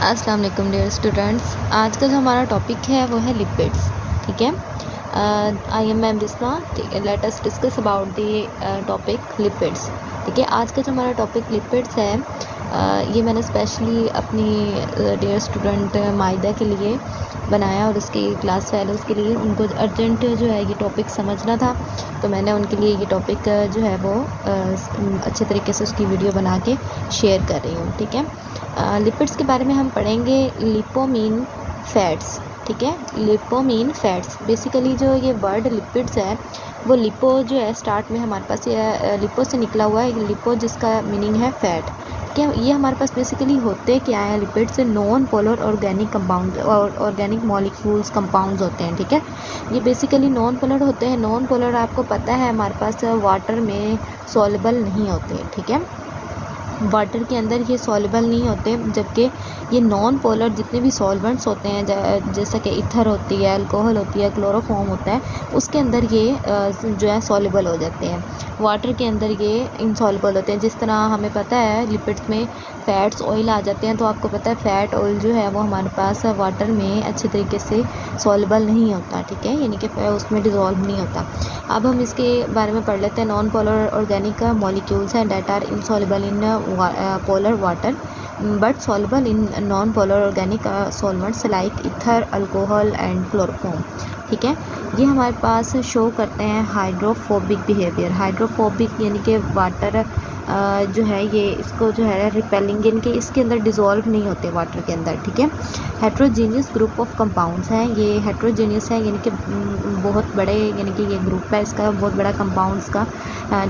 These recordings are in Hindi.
अस्सलाम वालेकुम डियर स्टूडेंट्स। आज का जो हमारा टॉपिक है वो है लिपिड्स। ठीक है, I am ma'am Bisma. Let us discuss about the topic lipids. ठीक है, आज का जो हमारा टॉपिक लिपिड्स है, ये मैंने स्पेशली अपनी डियर स्टूडेंट माइदा के लिए बनाया और उसकी क्लास फेलोज़ के लिए। उनको अर्जेंट जो है ये टॉपिक समझना था, तो मैंने उनके लिए ये टॉपिक जो है वो अच्छे तरीके से उसकी वीडियो बना के शेयर कर रही हूँ। ठीक है, लिपिड्स के बारे में हम पढ़ेंगे लिपोमीन फैट्स। ठीक है, लिपोमीन फैट्स बेसिकली जो ये वर्ड लिपिड्स है वो लिपो जो है स्टार्ट में हमारे पास ये लिपो से निकला हुआ है। लिपो जिसका मीनिंग है फैट। ठीक है, ये हमारे पास बेसिकली होते क्या है, लिपिड्स से नॉन पोलर ऑर्गेनिक कंपाउंड और ऑर्गेनिक मॉलिक्यूल्स कंपाउंड्स होते हैं। ठीक है, ये बेसिकली नॉन पोलर होते हैं। नॉन पोलर आपको पता है हमारे पास वाटर में सॉल्युबल नहीं होते। ठीक है, वाटर के अंदर ये सॉल्युबल नहीं होते, जबकि ये नॉन पोलर जितने भी सॉल्वेंट्स होते हैं जैसा कि ईथर होती है, अल्कोहल होती है, क्लोरोफॉर्म होता है, उसके अंदर ये जो है सॉल्युबल हो जाते हैं। वाटर के अंदर ये इनसॉल्युबल होते हैं। जिस तरह हमें पता है लिपिड्स में फ़ैट्स ऑयल आ जाते हैं, तो आपको पता है फ़ैट ऑयल जो है वो हमारे पास वाटर में अच्छे तरीके से सॉल्युबल नहीं होता। ठीक है, यानी कि उसमें डिज़ोल्व नहीं होता। अब हम इसके बारे में पढ़ लेते हैं। नॉन पोलर ऑर्गेनिक मॉलिक्यूल्स हैं that are insoluble in polar water but soluble in non polar organic solvents like ether, alcohol and chloroform. ठीक है, ये हमारे पास शो करते हैं हाइड्रोफोबिक बिहेवियर। हाइड्रोफोबिक यानी कि वाटर जो है ये इसको जो है रिपेलिंग, यानी कि इसके अंदर डिज़ोल्व नहीं होते वाटर के अंदर। ठीक है, हेट्रोजीनियस ग्रुप ऑफ कंपाउंड्स हैं। ये हेट्रोजीनियस है यानी कि बहुत बड़े, यानी कि ये ग्रुप है इसका बहुत बड़ा कंपाउंड्स का।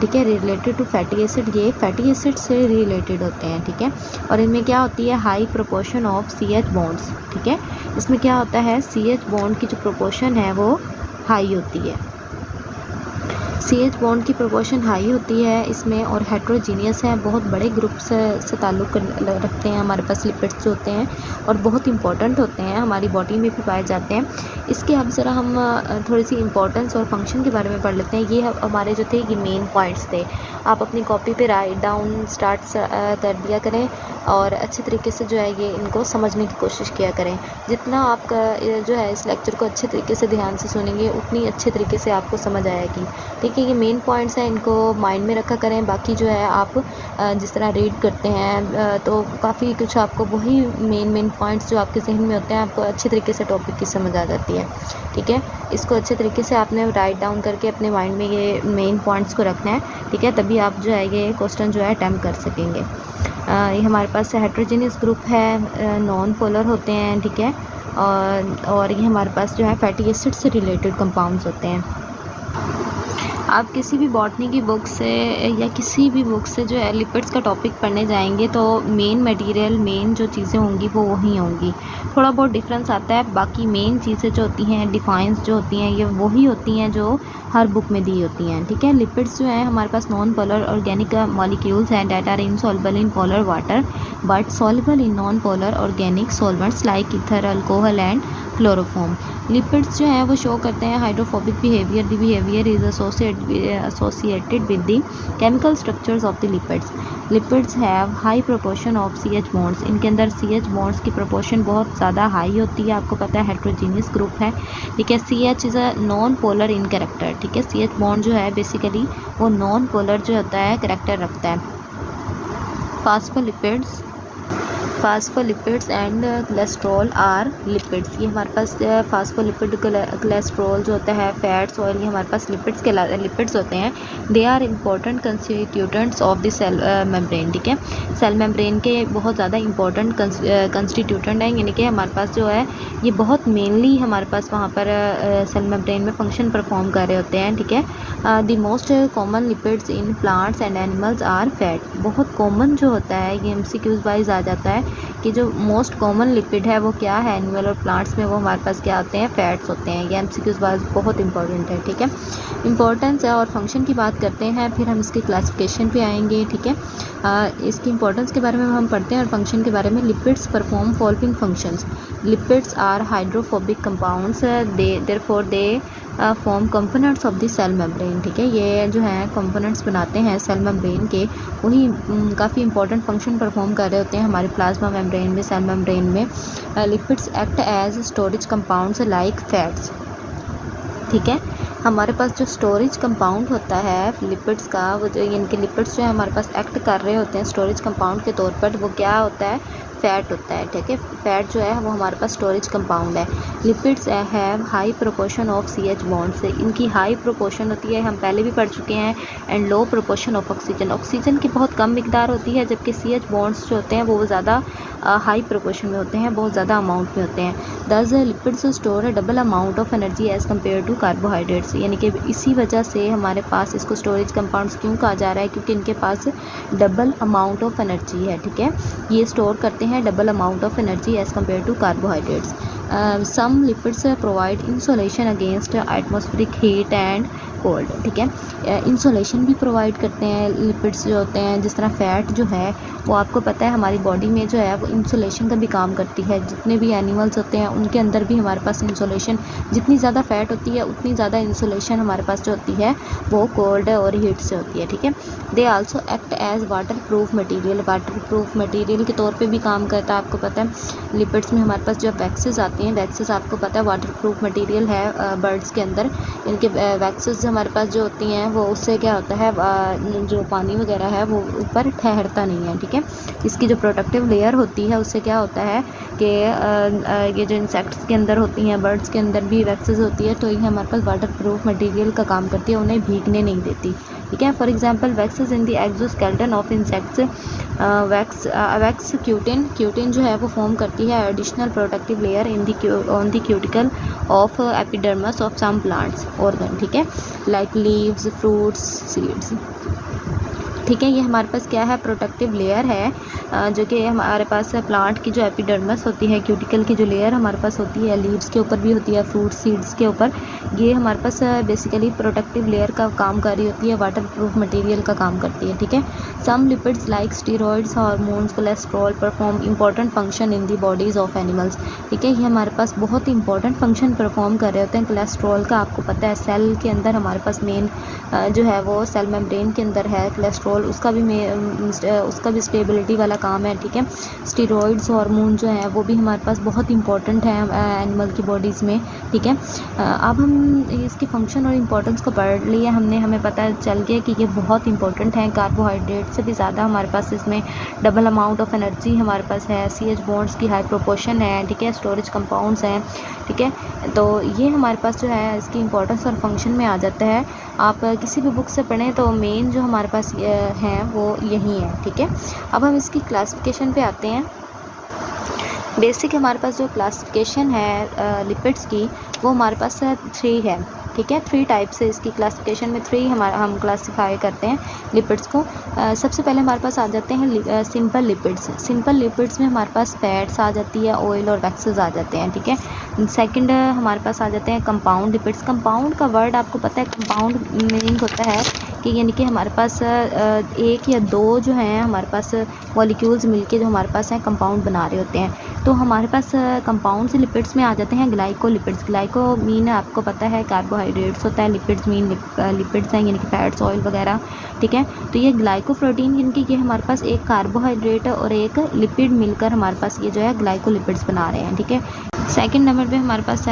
ठीक है, रिलेटेड टू फैटी एसिड, ये फैटी एसिड से रिलेटेड होते हैं। ठीक है, और इनमें क्या होती है, high proportion of CH bonds. ठीक है, इसमें क्या होता है, CH बॉन्ड की जो प्रोपोर्शन है वो हाई होती है। CH बॉन्ड की प्रोपोर्शन हाई होती है इसमें, और हेट्रोजीनियस है, बहुत बड़े ग्रुप से ताल्लुक़ रखते हैं हमारे पास लिपिड्स जो होते हैं, और बहुत इंपॉर्टेंट होते हैं, हमारी बॉडी में भी पाए जाते हैं। इसके अब ज़रा हम थोड़ी सी इंपॉर्टेंस और फंक्शन के बारे में पढ़ लेते हैं। ये हमारे जो थे ये मेन पॉइंट्स थे। आप अपनी कॉपी पे राइट डाउन स्टार्ट कर दिया करें और अच्छे तरीके से जो है ये इनको समझने की कोशिश किया करें। जितना आपका जो है इस लेक्चर को अच्छे तरीके से ध्यान से सुनेंगे उतनी अच्छे तरीके से आपको समझ आएगी। ठीक है, ये मेन पॉइंट्स हैं, इनको माइंड में रखा करें। बाकी जो है आप जिस तरह रीड करते हैं तो काफ़ी कुछ आपको वही मेन पॉइंट्स जो आपके जहन में होते हैं आपको अच्छे तरीके से टॉपिक की समझ आ जाती है। ठीक है, इसको अच्छे तरीके से आपने राइट डाउन करके अपने माइंड में ये मेन पॉइंट्स को रखना है। ठीक है, तभी आप जो है ये क्वेश्चन जो है अटैम्प्ट कर सकेंगे। ये हमारे पास हेट्रोजीनियस ग्रुप है, नॉन पोलर होते हैं। ठीक है, और ये हमारे पास जो है फैटी एसिड से रिलेटेड कंपाउंड्स होते हैं। आप किसी भी बॉटनी की बुक से या किसी भी बुक से जो है लिपिड्स का टॉपिक पढ़ने जाएंगे तो मेन मटेरियल, मेन जो चीज़ें होंगी वो वही होंगी। थोड़ा बहुत डिफरेंस आता है, बाकी मेन चीज़ें जो होती हैं, डिफाइंस जो होती हैं, ये वही होती हैं जो हर बुक में दी होती हैं। ठीक है, लिपिड्स जो है हमारे पास नॉन पोलर ऑर्गेनिक मॉलिक्यूल्स हैं that are insoluble in polar water but soluble in non polar organic solvents like ether, alcohol and chloroform. Lipids जो हैं वो शो करते हैं hydrophobic behaviour. The behaviour is associated with the chemical structures of the lipids. Lipids have high proportion of CH bonds. इनके अंदर CH बॉन्ड्स की प्रोपोर्शन बहुत ज़्यादा हाई होती है। आपको पता है हेट्रोजीनियस ग्रुप है। ठीक है, CH is a non polar in character. ठीक है, CH बॉन्ड जो है बेसिकली वो नॉन पोलर जो होता है कैरेक्टर रखता है। Phospholipids and cholesterol are lipids. ये हमारे पास फास्फोलिपिड, कोलेस्ट्रॉल जो होता है, फैट्स, ऑयल, ये हमारे पास लिपिड्स होते हैं। They are important constituents of the cell membrane. ठीक है, सेल मेम्ब्रेन के बहुत ज़्यादा इंपॉर्टेंट कंस्टिट्यूटेंट हैं, यानी कि हमारे पास जो है ये बहुत मेनली हमारे पास वहाँ पर सेल मेम्ब्रेन में फंक्शन परफॉर्म कर रहे होते हैं। ठीक है, the most common lipids in plants and animals are fat. बहुत कॉमन जो होता है ये MCQs वाइज आ जाता है कि जो मोस्ट कॉमन लिपिड है वो क्या है एनिमल और प्लांट्स में, वो हमारे पास क्या होते हैं, फैट्स होते हैं। ये MCQs वाइज बहुत इंपॉर्टेंट है। ठीक है, इंपॉर्टेंस है और फंक्शन की बात करते हैं, फिर हम इसकी क्लासिफिकेशन पे आएंगे। ठीक है, इसकी इंपॉर्टेंस के बारे में हम पढ़ते हैं और फंक्शन के बारे में। Lipids perform following functions. Lipids are hydrophobic compounds, therefore they form components of the cell membrane. ठीक है, ये जो है कंपोनेंट्स बनाते हैं सेल मेम्ब्रेन के, वही काफ़ी इंपॉर्टेंट फंक्शन परफॉर्म कर रहे होते हैं हमारे प्लाज्मा मेम्ब्रेन में, सेल मेम्ब्रेन में। Lipids act as storage compounds like fats. ठीक है, हमारे पास जो स्टोरेज कंपाउंड होता है लिपिड्स का, वो जो इनके लिपिड्स जो है हमारे पास एक्ट कर रहे होते हैं स्टोरेज कंपाउंड के तौर पर, वो क्या होता है, फैट होता है। ठीक है, फैट जो है वो हमारे पास स्टोरेज कंपाउंड है। Lipids have high proportion of CH bonds, इनकी हाई प्रोपोर्शन होती है, हम पहले भी पढ़ चुके हैं, and low proportion of oxygen, oxygen की बहुत कम मिकदार होती है, जबकि CH बॉन्ड्स जो होते हैं वो ज़्यादा हाई प्रोपोर्शन में होते हैं, बहुत ज़्यादा अमाउंट में होते हैं। दस लिपिड्स स्टोर है double amount of energy as compare to carbohydrates, यानी कि इसी वजह से हमारे पास इसको स्टोरेज कंपाउंड्स क्यों कहा जा रहा है, क्योंकि इनके पास डबल अमाउंट ऑफ एनर्जी है। ठीक है, ये स्टोर करते हैं double amount of energy as compare to carbohydrates. Some lipids provide insulation against atmospheric heat and cold. ठीक है, इंसुलेशन भी प्रोवाइड करते हैं लिपिड्स जो होते हैं, जिस तरह फैट जो है वो आपको पता है हमारी बॉडी में जो है वो इंसुलेशन का भी काम करती है। जितने भी एनिमल्स होते हैं उनके अंदर भी हमारे पास इंसुलेशन, जितनी ज़्यादा फैट होती है उतनी ज़्यादा इंसुलेशन हमारे पास जो होती है वो कोल्ड और हीट से होती है। ठीक है, they also act as water proof material, water proof material के तौर पे भी काम करता है। आपको पता है लिपिड्स में हमारे पास जब वैक्सेस आती हैं, वैक्सेस आपको पता है वाटर प्रूफ मटीरियल है बर्ड्स के अंदर, इनके वैक्सेस हमारे पास जो होती हैं वो उससे क्या होता है, जो पानी वगैरह है वो ऊपर ठहरता नहीं है। ठीक है, इसकी जो प्रोटेक्टिव लेयर होती है उससे क्या होता है कि ये जो इंसेक्ट्स के अंदर होती हैं, बर्ड्स के अंदर भी वैक्सेस होती है, तो ये हमारे पास वाटर प्रूफ मटीरियल का काम करती है, उन्हें भीगने नहीं देती। ठीक है, for example waxes in the exoskeleton of insects, wax cutin, cutin जो है वो फॉर्म करती है additional protective layer in the on the cuticle of epidermis of some plants organ. ठीक है, लाइक लीव्स, फ्रूट्स, सीड्स। ठीक है, ये हमारे पास क्या है, प्रोटेक्टिव लेयर है, जो कि हमारे पास प्लांट की जो एपिडर्मस होती है, क्यूटिकल की जो लेयर हमारे पास होती है, लीव्स के ऊपर भी होती है, फ्रूट सीड्स के ऊपर, ये हमारे पास बेसिकली प्रोटेक्टिव लेयर का काम कर रही होती है, वाटर प्रूफ मटेरियल का काम करती है। ठीक है, some lipids like steroids, hormones, cholesterol perform important function in the bodies of animals. ठीक है, ये हमारे पास बहुत इंपॉर्टेंट फंक्शन परफॉर्म कर रहे होते हैं। कोलेस्ट्रॉल का आपको पता है सेल के अंदर हमारे पास मेन जो है वो सेल मेम्ब्रेन के अंदर है कोलेस्ट्रॉल, उसका भी स्टेबिलिटी वाला काम है। ठीक है, स्टीरॉइड्स हार्मोन जो है वो भी हमारे पास बहुत इंपॉर्टेंट है एनिमल की बॉडीज़ में। ठीक है, अब हम इसके फंक्शन और इम्पोर्टेंस को पढ़ लिए, हमें पता चल गया कि ये बहुत इंपॉर्टेंट है, कार्बोहाइड्रेट से भी ज़्यादा हमारे पास इसमें डबल अमाउंट ऑफ एनर्जी हमारे पास है, CH बॉन्ड्स की हाई प्रोपोर्शन है। ठीक है, स्टोरेज कंपाउंड्स हैं। ठीक है, तो ये हमारे पास जो है इसकी इंपॉर्टेंस और फंक्शन में आ जाता है। आप किसी भी बुक से पढ़ें तो मेन जो हमारे पास हैं वो यही है। ठीक है, अब हम इसकी क्लासिफिकेशन पे आते हैं। बेसिक हमारे पास जो क्लासिफिकेशन है लिपिड्स की वो हमारे पास 3 है। ठीक है, 3 टाइप से इसकी क्लासिफिकेशन में 3 हम क्लासीफाई करते हैं लिपिड्स को। सबसे पहले हमारे पास आ जाते हैं सिंपल लिपिड्स। सिंपल लिपिड्स में हमारे पास फैट्स आ जाती है, ऑयल और वैक्सेस आ जाते हैं। ठीक है, सेकंड हमारे पास आ जाते हैं कंपाउंड लिपिड्स। कंपाउंड का वर्ड आपको पता है, कंपाउंड मीनिंग होता है कि यानी कि हमारे पास एक या दो जो हैं हमारे पास मॉलिक्यूल्स मिलके जो हमारे पास हैं कंपाउंड बना रहे होते हैं। तो हमारे पास कंपाउंड लिपिड्स में आ जाते हैं ग्लाइकोलिपिड्स। ग्लाइको मीन आपको पता है कार्बोहाइड्रेट्स होता है, लिपिड्स मीन लिपिड्स हैं यानी कि फैट्स, ऑयल वगैरह। ठीक है, तो ये ग्लाइकोप्रोटीन यानी कि ये हमारे पास एक कार्बोहाइड्रेट और एक लिपिड मिलकर हमारे पास ये जो है ग्लाइकोलिपिड्स बना रहे हैं। ठीक है, सेकंड नंबर पे हमारे पास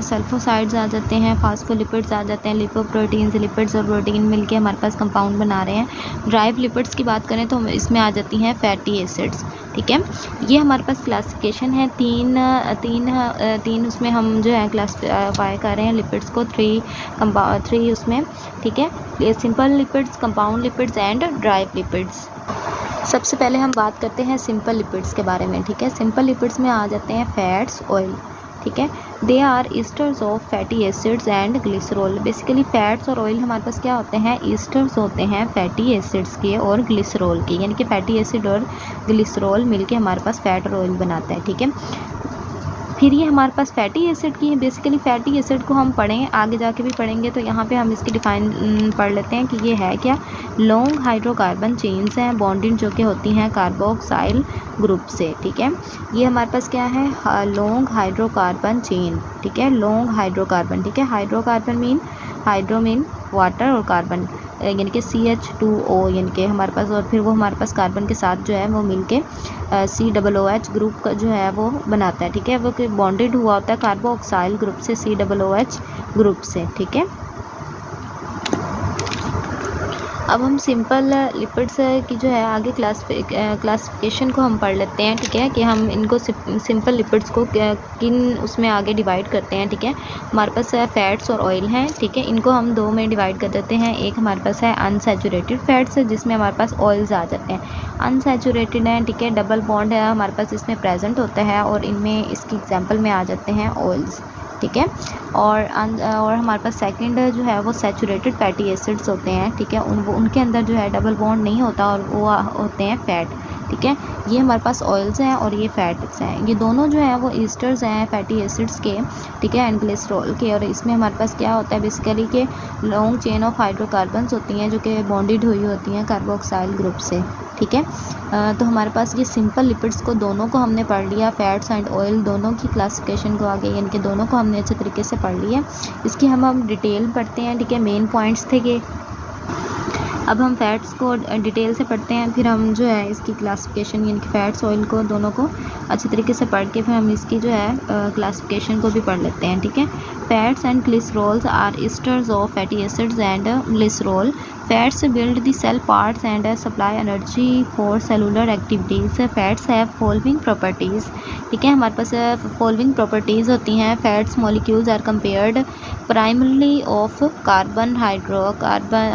सल्फोसाइड्स आ जाते हैं, फास्फोलिपिड्स आ जाते हैं, लिपोप्रोटीन्स, लिपिड्स और प्रोटीन मिलके हमारे पास कंपाउंड बना रहे हैं। ड्राइव लिपिड्स की बात करें तो इसमें आ जाती हैं फैटी एसिड्स। ठीक है, ये हमारे पास क्लासिफिकेशन है, तीन उसमें हम जो है क्लासिफाई कर रहे हैं लिपिड्स को, 3 उसमें। ठीक है, simple lipids, compound lipids and drive lipids. सबसे पहले हम बात करते हैं सिंपल लिपिड्स के बारे में। ठीक है, सिंपल लिपिड्स में आ जाते हैं फैट्स, ऑयल। ठीक है, they are esters of fatty acids and glycerol. Basically fats और ऑयल हमारे पास क्या होते हैं, ईस्टर्स होते हैं फैटी एसिड्स के और ग्लिसरॉल के, यानी कि फैटी एसिड और ग्लिसरॉल मिलके हमारे पास फैट और ऑयल बनाता है। ठीक है, फिर ये हमारे पास फैटी एसिड की है। बेसिकली फैटी एसिड को हम पढ़ें, आगे जाके भी पढ़ेंगे, तो यहाँ पे हम इसकी डिफाइन पढ़ लेते हैं कि ये है क्या। लॉन्ग हाइड्रोकार्बन चेन्स हैं बॉन्डिंग जो कि होती हैं कार्बोक्साइल ग्रुप से, ठीक है। ये हमारे पास क्या है, लॉन्ग हाइड्रोकार्बन चेन, ठीक है, लॉन्ग हाइड्रोकार्बन, ठीक है। Hydrocarbon mean, hydro mean water और कार्बन यानी कि CH2O यानी कि हमारे पास, और फिर वो हमारे पास कार्बन के साथ जो है वो मिलके COOH ग्रुप का जो है वो बनाता है, ठीक है। वो बॉन्डेड हुआ होता है कार्बोक्साइल ग्रुप से COOH ग्रुप से, ठीक है। अब हम सिंपल लिपिड्स की जो है आगे क्लासिफिकेशन को हम पढ़ लेते हैं, ठीक है, कि हम इनको सिंपल लिपिड्स को किन उसमें आगे डिवाइड करते हैं, ठीक है। हमारे पास फैट्स और ऑयल हैं, ठीक है, इनको हम दो में डिवाइड कर देते हैं। एक हमारे पास है अनसैचुरेटेड फैट्स जिसमें हमारे पास ऑयल्स आ जाते हैं। अनसैचुरेटेड हैं, ठीक है, डबल बॉन्ड है हमारे पास इसमें प्रेजेंट होता है और इनमें इसकी एग्जाम्पल में आ जाते हैं ऑयल्स, ठीक है। और हमारे पास सेकंड जो है वो सैचुरेटेड फैटी एसिड्स होते हैं, ठीक है, उनके अंदर जो है डबल बॉन्ड नहीं होता और वो होते हैं फैट, ठीक है। ये हमारे पास ऑयल्स हैं और ये फैट्स हैं। ये दोनों जो हैं वो ईस्टर्स हैं फैटी एसिड्स के, ठीक है, एंड ग्लिसरॉल के। और इसमें हमारे पास क्या होता है बेसिकली कि लॉन्ग चेन ऑफ हाइड्रोकार्बन्स होती हैं जो कि बॉन्डेड हुई होती हैं कार्बोक्साइल ग्रुप से, ठीक है। तो हमारे पास ये सिंपल लिपिड्स को दोनों को हमने पढ़ लिया, फैट्स एंड ऑयल दोनों की क्लासिफिकेशन को आगे यानी कि दोनों को हमने अच्छे तरीके से पढ़ लिया। इसकी हम डिटेल पढ़ते हैं, ठीक है। मेन पॉइंट्स थे कि अब हम फैट्स को डिटेल से पढ़ते हैं, फिर हम जो है इसकी क्लासिफिकेशन यानी कि फैट्स ऑयल को दोनों को अच्छे तरीके से पढ़ के फिर हम इसकी जो है क्लासिफिकेशन को भी पढ़ लेते हैं, ठीक है। Fats and glycerols are esters of fatty acids and glycerol. Fats build the cell parts and supply energy for cellular activities. Fats have following properties, ठीक है। हमारे पास फॉलोइंग प्रॉपर्टीज़ होती हैं। Fats molecules are compared primarily of carbon,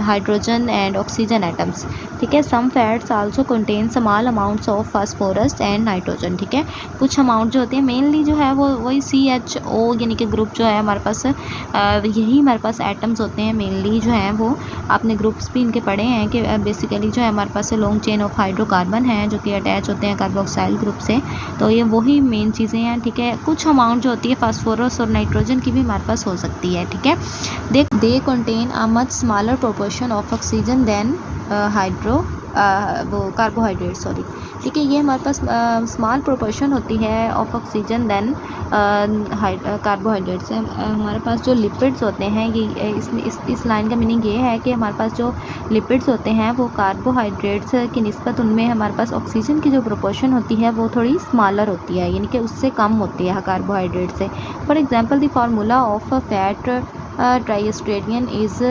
hydrogen and oxygen atoms, ठीक है। Some fats also contain small amounts of phosphorus and nitrogen, ठीक है। कुछ अमाउंट जो होती है मेनली जो है वो वही CHO यानी कि ग्रुप जो है हमारे पास यही हमारे पास एटम्स होते हैं मेनली जो हैं वो। आपने ग्रुप्स भी इनके पढ़े हैं कि बेसिकली जो है हमारे पास लॉन्ग चेन ऑफ हाइड्रोकार्बन हैं जो कि अटैच होते हैं कार्बोक्साइल ग्रुप से, तो ये वही मेन चीज़ें हैं, ठीक है। कुछ अमाउंट जो होती है फास्फोरस और नाइट्रोजन की भी हमारे पास हो सकती है, ठीक है। They contain a much smaller proportion of oxygen than वो कार्बोहाइड्रेट, सॉरी, ठीक है। ये हमारे पास स्मॉल प्रोपोर्शन होती है ऑफ ऑक्सीजन देन कार्बोहाइड्रेट्स। हमारे पास जो लिपिड्स होते हैं ये इसमें इस लाइन का मीनिंग ये है कि हमारे पास जो लिपिड्स होते हैं वो कार्बोहाइड्रेट्स की निस्बत उनमें हमारे पास ऑक्सीजन की जो प्रोपोर्शन होती है वो थोड़ी स्मॉलर होती है यानी कि उससे कम होती है कार्बोहाइड्रेट से। For example the formula of fat tristearin is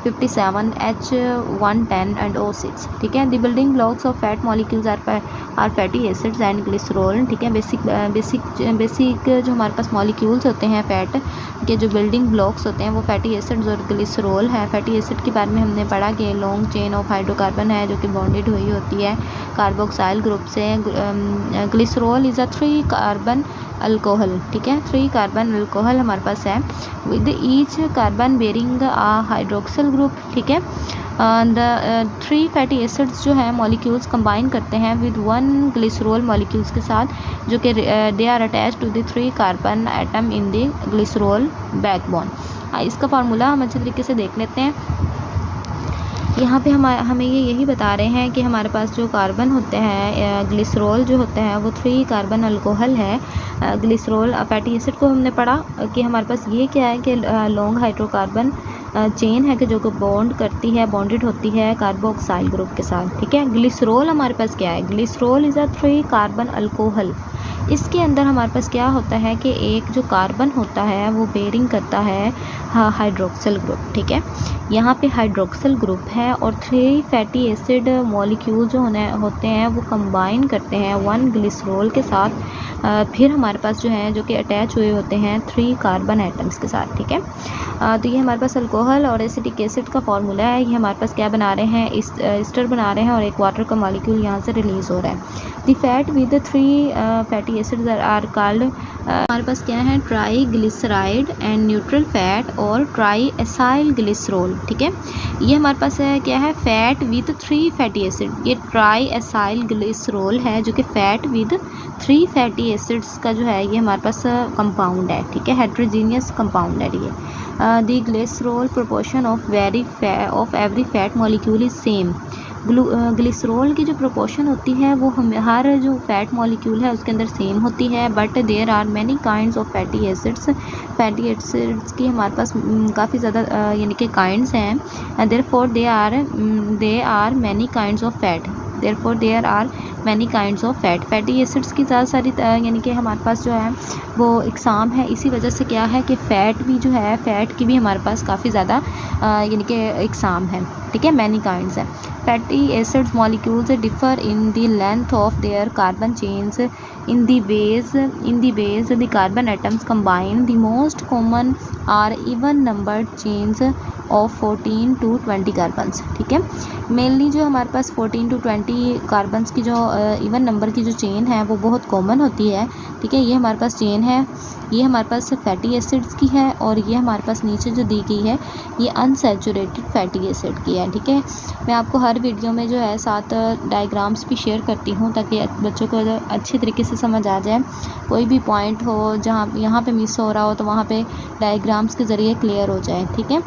C57H110 and O6, ठीक है। The building blocks of fat molecules are fatty acids and glycerol, ठीक है। बेसिक जो हमारे पास मॉलिक्यूल्स होते हैं फैट के जो बिल्डिंग ब्लॉक्स होते हैं वो फैटी एसिड्स और ग्लिसरॉल है। फैटी एसिड के बारे में हमने पढ़ा कि लॉन्ग चेन ऑफ हाइड्रोकार्बन है जो कि बॉन्डेड हुई होती है कार्बोक्साइल ग्रुप से। Glycerol is a 3 carbon alcohol, ठीक है, 3 कार्बन अल्कोहल हमारे पास है with each carbon bearing a hydroxyl group, ठीक है। द 3 फैटी एसिड्स जो है मॉलिक्यूल्स कंबाइन करते हैं विद 1 ग्लिसरॉल मॉलिक्यूल्स के साथ जो कि they are attach to the 3 carbon atom in the glycerol backbone. इसका फार्मूला हम अच्छे तरीके से देख लेते हैं। यहाँ पे हमें यही बता रहे हैं कि हमारे पास जो कार्बन होते हैं ग्लिसरॉल जो होता है वो 3 कार्बन अल्कोहल है। ग्लिसरॉल फैटी एसिड को हमने पढ़ा कि हमारे पास ये क्या है कि लॉन्ग हाइड्रोकार्बन चेन है कि जो कि बॉन्डेड होती है कार्बोक्साइल ग्रुप के साथ, ठीक है। ग्लिसरॉल हमारे पास क्या है, glycerol is a 3 carbon alcohol. इसके अंदर हमारे पास क्या होता है कि एक जो कार्बन होता है वो बेरिंग करता है हाइड्रोक्सिल ग्रुप, ठीक है। यहाँ पे हाइड्रोक्सिल ग्रुप है और 3 फैटी एसिड मॉलिक्यूल जो होते हैं वो कंबाइन करते हैं 1 ग्लिसरॉल के साथ। फिर हमारे पास जो है जो कि अटैच हुए होते हैं 3 कार्बन एटम्स के साथ, ठीक है। तो ये हमारे पास अल्कोहल और एसिटिक एसिड का फार्मूला है। ये हमारे पास क्या बना रहे हैं, ईस्टर बना रहे हैं और एक वाटर का मॉलिक्यूल यहाँ से रिलीज़ हो रहा है। The fat with 3 fatty acids are called हमारे पास क्या है, ट्राईग्लिसराइड एंड न्यूट्रल फैट और ट्राईएसाइल ग्लिसरॉल। ठीक है, ये हमारे पास है क्या है, फैट विद 3 फैटी एसिड। ये ट्राईएसाइल ग्लिसरॉल है जो कि फैट विद 3 फैटी एसिड्स का जो है ये हमारे पास कंपाउंड है। ठीक है, हेट्रोजीनियस कंपाउंड है ये। The glycerol proportion of every fat molecule is same. Glycerol की जो प्रोपोर्शन होती है वो हर जो फैट मॉलिक्यूल है उसके अंदर सेम होती है, but there are many kinds of fatty acids. Fatty acids की हमारे पास काफ़ी ज़्यादा यानी कि काइंड्स हैं। Therefore they are many kinds of fat. Therefore there are many kinds of fat. Fatty acids की ज़्यादा सारी यानी कि हमारे पास जो है वो इकसाम है। इसी वजह से क्या है कि फ़ैट भी जो है, फ़ैट की भी हमारे पास काफ़ी ज़्यादा यानी कि इकसाम है। ठीक है, मैनी काइंड्स हैं। Fatty acids molecules differ in the length of their carbon chains in the base the carbon atoms combine. The most common are even numbered chains of 14 to 20 carbons. ठीक है, मेनली जो हमारे पास 14 to 20 कार्बन्स की जो इवन नंबर की जो चेन है वो बहुत कॉमन होती है। ठीक है, ये हमारे पास चेन है, ये हमारे पास फैटी एसिड्स की है, और ये हमारे पास नीचे जो दी गई है ये अनसैचुरेटेड फैटी एसिड की है। ठीक है, मैं आपको हर वीडियो में जो है साथ डायग्राम्स भी शेयर करती हूँ ताकि बच्चों को अच्छी तरीके से समझ आ जाए। कोई भी पॉइंट हो जहाँ यहाँ पे मिस हो रहा हो तो वहाँ पे डायग्राम्स के ज़रिए क्लियर हो जाए। ठीक है,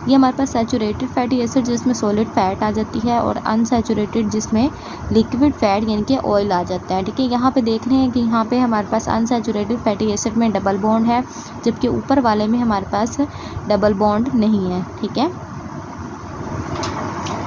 ये हमारे पास सैचुरेटेड फैटी एसिड जिसमें सॉलिड फैट आ जाती है, और अनसैचुरेटेड जिसमें लिक्विड फैट यानी कि ऑयल आ जाता है। ठीक है, यहाँ पे देख रहे हैं कि यहाँ पे हमारे पास अनसैचुरेटेड फैटी एसिड में डबल बॉन्ड है, जबकि ऊपर वाले में हमारे पास डबल बॉन्ड नहीं है। ठीक है,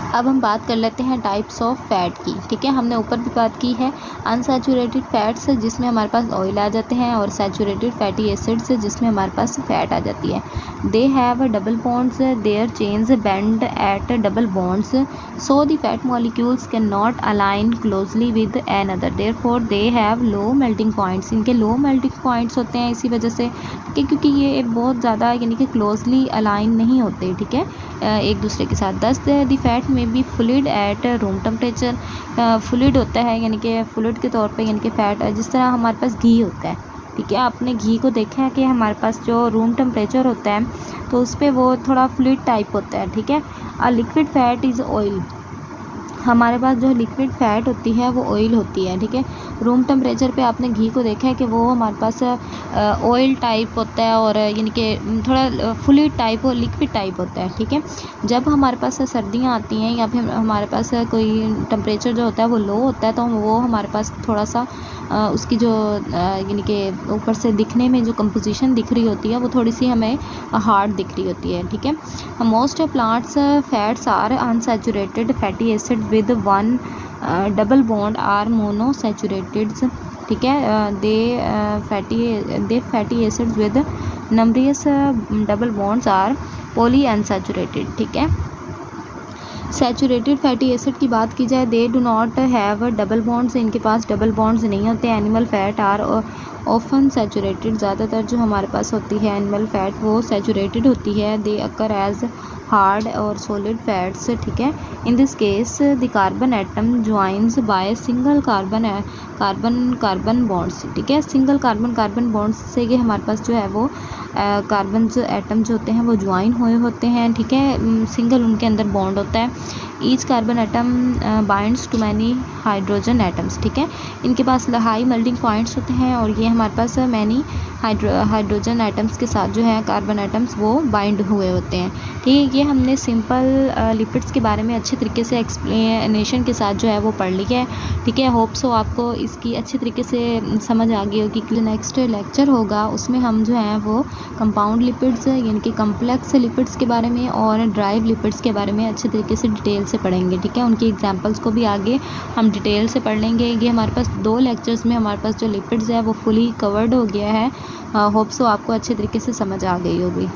अब हम बात कर लेते हैं टाइप्स ऑफ फैट की। ठीक है, हमने ऊपर भी बात की है अनसैचुरेटेड फैट्स जिसमें हमारे पास ऑयल आ जाते हैं, और सैचुरेटेड फैटी एसिड्स जिसमें हमारे पास फैट आ जाती है। They have double bonds, their chains bend at double bonds, so the fat molecules can not align closely with an other, therefore they have low melting points. इनके लो मेल्टिंग पॉइंट्स होते हैं इसी वजह से क्योंकि ये बहुत ज़्यादा यानी कि क्लोजली अलाइन नहीं होते। ठीक है, एक दूसरे के साथ। Thus the fat may be fluid at room temperature. Fluid होता है यानी कि फ्लूइड के तौर पे यानी कि फ़ैट जिस तरह हमारे पास घी होता है। ठीक है, आपने घी को देखा है कि हमारे पास जो रूम टेम्परेचर होता है तो उस पर वो थोड़ा फ्लूइड टाइप होता है। ठीक है, a liquid fat is oil. हमारे पास जो लिक्विड फैट होती है वो ऑयल होती है। ठीक है, रूम टेम्परेचर पे आपने घी को देखा है कि वो हमारे पास ऑयल टाइप होता है, और यानी कि थोड़ा फ्लूइड टाइप और लिक्विड टाइप होता है। ठीक है, जब हमारे पास सर्दियाँ आती हैं या फिर हमारे पास कोई टेम्परेचर जो होता है वो लो होता है तो वो हमारे पास थोड़ा सा उसकी जो यानी कि ऊपर से दिखने में जो कंपोजिशन दिख रही होती है वो थोड़ी सी हमें हार्ड दिख रही होती है। ठीक है, most plants fats are unsaturated fatty acid with one double bond are monounsaturated. ठीक है, they fatty acids with numerous double bonds are polyunsaturated. ठीक है, सैचुरेटेड फैटी एसिड की बात की जाए, they do not have double bonds. इनके पास डबल बॉन्ड्स नहीं होते। Animal fat are often saturated. ज़्यादातर जो हमारे पास होती है एनिमल फैट वो सैचुरेटेड होती है। दे अकर एज हार्ड और सॉलिड फैट्स। ठीक है, in this case the carbon atom joins by single carbon bonds. ठीक है, सिंगल कार्बन बॉन्ड्स से ये हमारे पास जो है वो कार्बन एटम जो होते हैं वो ज्वाइन हुए होते हैं। ठीक है, सिंगल उनके अंदर बॉन्ड होता है। Each carbon atom binds to many hydrogen atoms. ठीक है, इनके पास हाई मेल्टिंग पॉइंट्स होते हैं, और ये हमारे पास मैनी हाइड्रोजन एटम्स के साथ जो है कार्बन एटम्स वो बाइंड हुए होते हैं। ठीक है, ये हमने सिंपल लिपिड्स के बारे में अच्छे तरीके से एक्सप्लेनेशन के साथ जो है वो पढ़ लिया है। ठीक है, होप सो आपको इसकी अच्छी तरीके से समझ आ गई होगी। जो नेक्स्ट लेक्चर होगा उसमें हम जो है वो कंपाउंड लिपिड्स यानी कि कम्प्लेक्स लिपिड्स के बारे में और ड्राई लिपिड्स के बारे में अच्छे तरीके से डिटेल से पढ़ेंगे। ठीक है, उनकी एग्जांपल्स को भी आगे हम डिटेल से पढ़ लेंगे। ये हमारे पास 2 लेक्चर्स में हमारे पास जो लिपिड्स है वो फुली कवर्ड हो गया है। होप सो आपको अच्छे तरीके से समझ आ गई होगी।